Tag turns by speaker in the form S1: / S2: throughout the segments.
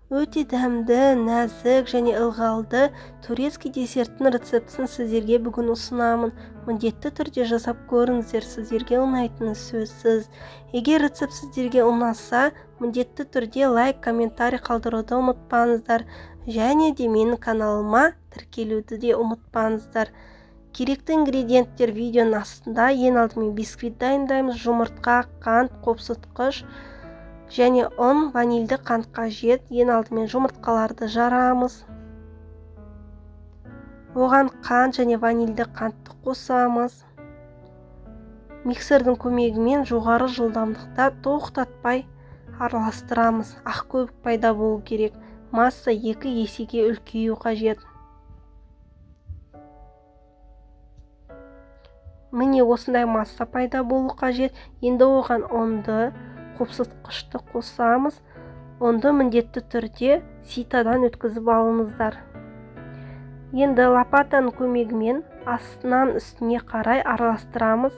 S1: Өте дәмді, нәзік және ылғалды турецкий десерттің рецептісін сіздерге бүгін ұсынамын. Міндетті түрде жасап көріңіздер, сіздерге ұнайтыны сөзсіз. Егер рецепт сіздерге ұнаса, міндетті түрде лайк, комментарий қалдыруды ұмытпаңыздар. Және де менің каналыма тіркелуді де ұмытпаңыздар. Керекті ингредиенттер видеоның астында. Ең алдымен бисквит дайындаймыз. Жұмыртқа, қант, қопсытқыш және ұн, ванильді қант қажет. Ең алдымен жұмыртқаларды жарамыз. Оған қант және ванильді қантты қосамыз. Миксердің көмегімен жоғары жылдамдықта тоқтатпай араластырамыз. Ақ көбік пайда болу керек. Масса 2 есеге үлкею қажет. Міне осындай масса пайда болу қажет. Енді оған ұнды, қопсытқышты қосамыз. Ұнды міндетті түрде ситадан өткізіп алыңыздар. Енді лопатаның көмегімен астынан үстіне қарай араластырамыз.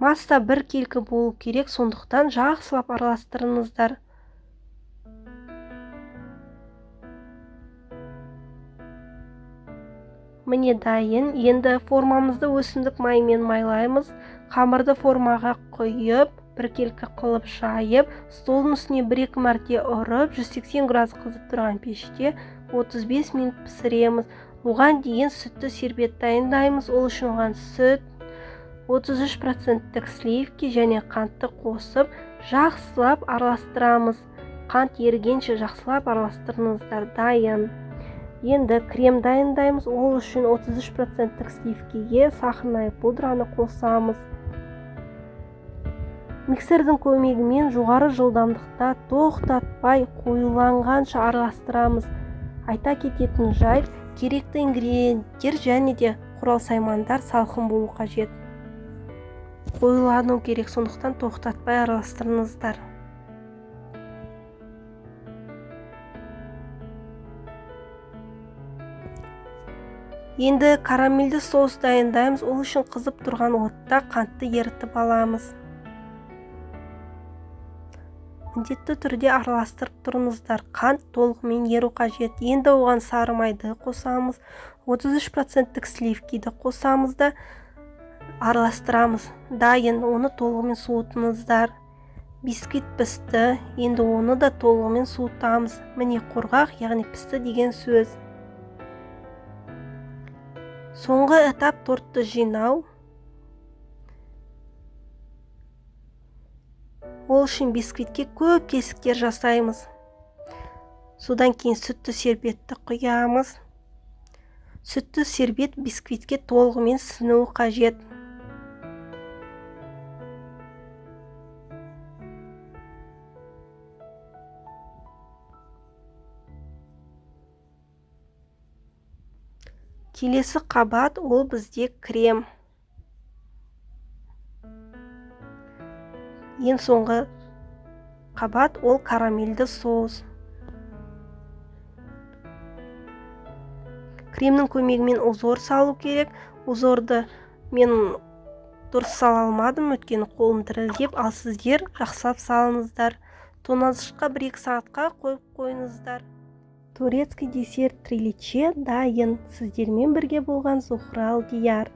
S1: Масса бір келкі болу керек, сондықтан жақсылап араластырыңыздар. Міне дайын. Енді формамызды өсімдік майымен майлаймыз. Қамырды формаға құйып, бір келкі қылып жайып, столдың үстіне 1-2 мәрте ұрып, 180 градус қызып тұрған пеште 35 минут пісіреміз. Оған дейін сүтті сербет дайындаймыз. Ол үшін оған сүт, 33% сливки және қантты қосып, жақсылап араластырамыз. Қант ерігенше жақсылап араластырыңыздар. Дайын. Енді крем дайындаймыз. Ол үшін 33% сливкиге сахарный пудраны қосамыз. Миксердің көмегімен жоғары жылдамдықта тоқтатпай қоюланғанша араластырамыз. Айта кететін жайт, керекті ингредиенттер және де құрал-саймандар салқын болу қажет. Қоюлану керек, сондықтан тоқтатпай араластырыңыздар. Енді карамельді соус дайындаймыз. Ол үшін қызып тұрған отта қантты ерітіп аламыз. Міндетті түрде араластырып тұрыңыздар. Қант толығымен еру қажет. Енді оған сары майды қосамыз. 33% сливкиді қосамыз да араластырамыз. Дайын. Оны толығымен суытыңыздар. Бисквит пісті. Енді оны да толығымен суытамыз. Міне құрғақ, яғни пісті деген сөз. Соңғы этап тортты жинау. Ол үшін бисквитке көп тесіктер жасаймыз. Содан кейін сүтті сербетті құямыз. Сүтті сербет бисквитке толығымен сіңуі қажет. Келесі қабат ол бізде крем. Ең соңғы қабат ол карамельді соус. Кремнің көмегімен узор салу керек. Узорды мен дұрыс сала алмадым, өйткені қолым дірілдеп, ал сіздер жақсылап салыңыздар. Тоңазытқышқа 1-2 сағатқа қойып қойыңыздар. Турецкий десерт триличе дайын. Сіздермен бірге болған Зухра Алдияр.